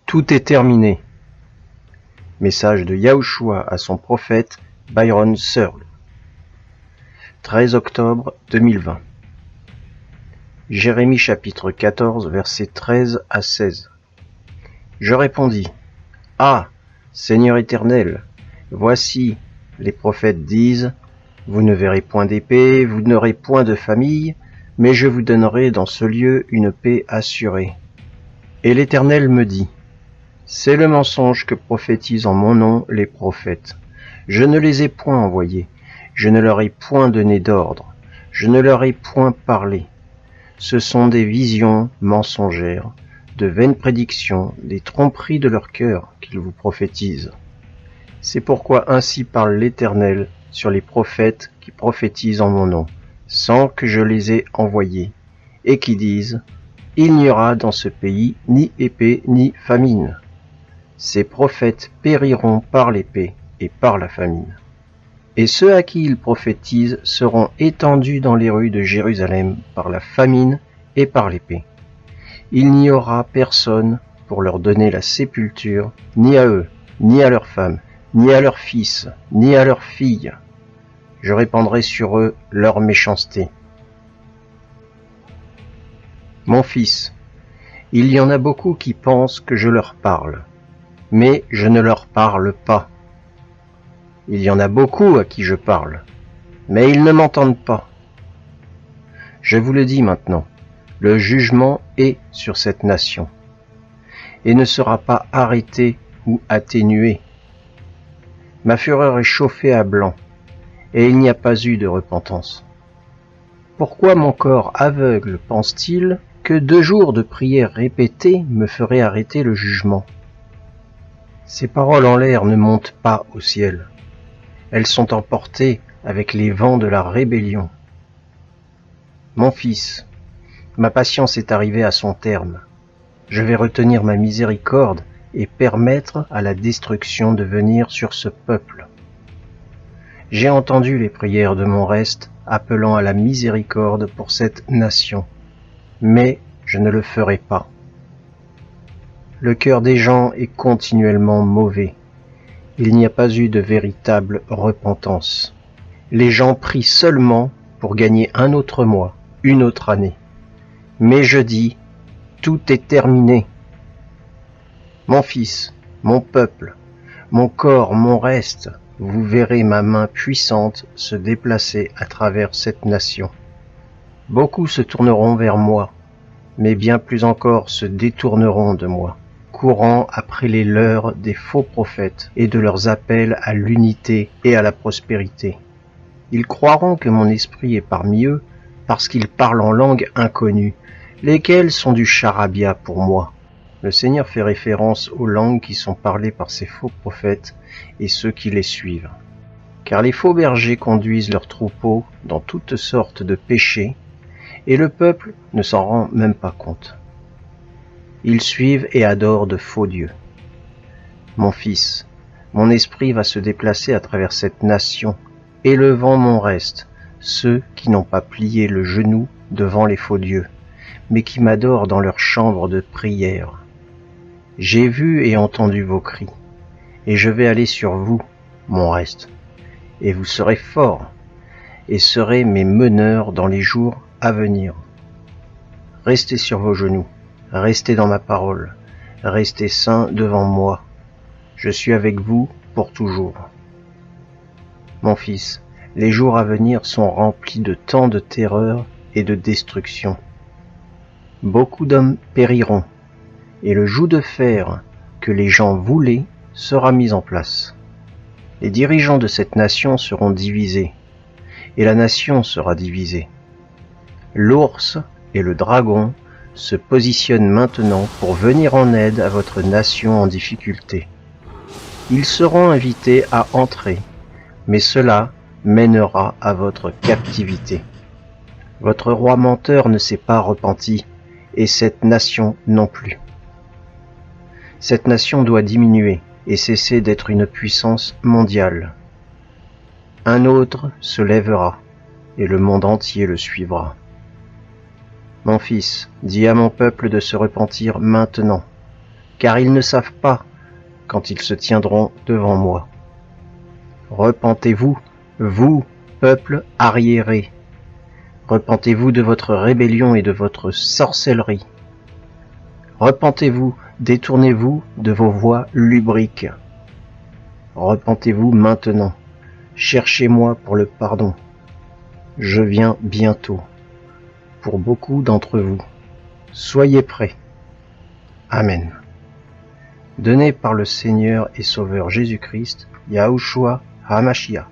Tout est terminé. Message de Yahushua à son prophète Byron Searle. 13 octobre 2020. Jérémie chapitre 14 versets 13 à 16. Je répondis: Ah, Seigneur éternel, voici, les prophètes disent, vous ne verrez point d'épée, vous n'aurez point de famille, mais je vous donnerai dans ce lieu une paix assurée. Et l'Éternel me dit: c'est le mensonge que prophétisent en mon nom les prophètes. Je ne les ai point envoyés, je ne leur ai point donné d'ordre, je ne leur ai point parlé. Ce sont des visions mensongères, de vaines prédictions, des tromperies de leur cœur qu'ils vous prophétisent. C'est pourquoi ainsi parle l'Éternel sur les prophètes qui prophétisent en mon nom, sans que je les ai envoyés, et qui disent: il n'y aura dans ce pays ni épée ni famine. Ces prophètes périront par l'épée et par la famine. Et ceux à qui ils prophétisent seront étendus dans les rues de Jérusalem par la famine et par l'épée. Il n'y aura personne pour leur donner la sépulture, ni à eux, ni à leurs femmes, ni à leurs fils, ni à leurs filles. Je répandrai sur eux leur méchanceté. Mon fils, il y en a beaucoup qui pensent que je leur parle, mais je ne leur parle pas. Il y en a beaucoup à qui je parle, mais ils ne m'entendent pas. Je vous le dis maintenant, le jugement est sur cette nation, et ne sera pas arrêté ou atténué. Ma fureur est chauffée à blanc, et il n'y a pas eu de repentance. Pourquoi mon corps aveugle pense-t-il que 2 jours de prières répétées me feraient arrêter le jugement? Ces paroles en l'air ne montent pas au ciel. Elles sont emportées avec les vents de la rébellion. Mon fils, ma patience est arrivée à son terme. Je vais retenir ma miséricorde et permettre à la destruction de venir sur ce peuple. J'ai entendu les prières de mon reste appelant à la miséricorde pour cette nation, mais je ne le ferai pas. Le cœur des gens est continuellement mauvais. Il n'y a pas eu de véritable repentance. Les gens prient seulement pour gagner un autre mois, une autre année. Mais je dis, tout est terminé. Mon fils, mon peuple, mon corps, mon reste, vous verrez ma main puissante se déplacer à travers cette nation. Beaucoup se tourneront vers moi, mais bien plus encore se détourneront de moi, courant après les leurs des faux prophètes et de leurs appels à l'unité et à la prospérité. Ils croiront que mon esprit est parmi eux parce qu'ils parlent en langue inconnue, lesquelles sont du charabia pour moi. Le Seigneur fait référence aux langues qui sont parlées par ces faux prophètes et ceux qui les suivent. Car les faux bergers conduisent leurs troupeaux dans toutes sortes de péchés, et le peuple ne s'en rend même pas compte. Ils suivent et adorent de faux dieux. Mon fils, mon esprit va se déplacer à travers cette nation, élevant mon reste, ceux qui n'ont pas plié le genou devant les faux dieux, mais qui m'adorent dans leur chambre de prière. J'ai vu et entendu vos cris, et je vais aller sur vous, mon reste, et vous serez forts, et serez mes meneurs dans les jours à venir. Restez sur vos genoux, restez dans ma parole, restez saints devant moi. Je suis avec vous pour toujours. Mon fils, les jours à venir sont remplis de tant de terreur et de destruction. Beaucoup d'hommes périront, et le joug de fer que les gens voulaient sera mis en place. Les dirigeants de cette nation seront divisés, et la nation sera divisée. L'ours et le dragon se positionnent maintenant pour venir en aide à votre nation en difficulté. Ils seront invités à entrer, mais cela mènera à votre captivité. Votre roi menteur ne s'est pas repenti, et cette nation non plus. Cette nation doit diminuer et cesser d'être une puissance mondiale. Un autre se lèvera, et le monde entier le suivra. Mon fils, dis à mon peuple de se repentir maintenant. car ils ne savent pas quand ils se tiendront devant moi. Repentez-vous, vous, peuple arriéré. Repentez-vous de votre rébellion et de votre sorcellerie. Repentez-vous, détournez-vous de vos voies lubriques. Repentez-vous maintenant. Cherchez-moi pour le pardon. Je viens bientôt. Pour beaucoup d'entre vous. Soyez prêts. Amen. Donné par le Seigneur et Sauveur Jésus-Christ, Yahushua HaMashiach.